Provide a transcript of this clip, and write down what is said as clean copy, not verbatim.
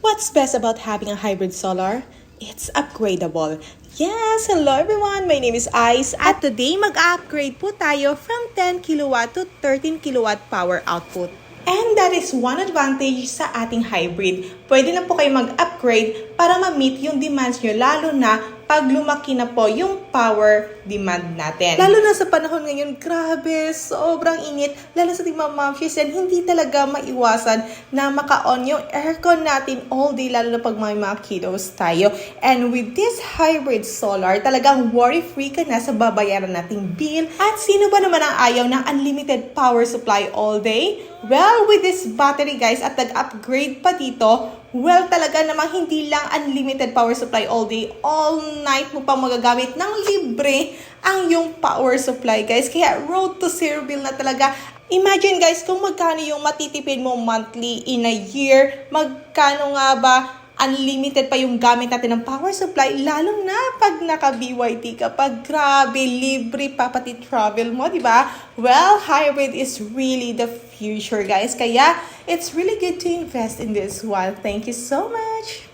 What's best about having a hybrid solar? It's upgradable. Yes, hello everyone! My name is Ice at today mag-upgrade po tayo from 10 kilowatt to 13 kilowatt power output. And that is one advantage sa ating hybrid. Pwede na po kayo mag-upgrade para ma-meet yung demands nyo, lalo na pag lumaki na po yung power demand natin. Lalo na sa panahon ngayon, grabe, sobrang init. Lalo sa ating mga momshies, and hindi talaga maiwasan na maka-on yung aircon natin all day, lalo na pag may mga kiddos tayo. And with this hybrid solar, talagang worry-free ka na sa babayaran nating bill. At sino ba naman ang ayaw ng unlimited power supply all day? Well, with this battery guys, at nag-upgrade pa dito, well, talaga namang hindi lang unlimited power supply all day, all night mo pang magagamit ng libre ang yung power supply guys. Kaya road to zero bill na talaga. Imagine guys kung magkano yung matitipid mo monthly in a year, magkano nga ba unlimited pa yung gamit natin ng power supply, lalo na pag naka-BYT ka pa, grabe, libre pa pati travel mo, di ba? Well, hybrid is really the future, guys. Kaya, it's really good to invest in this one. Thank you so much!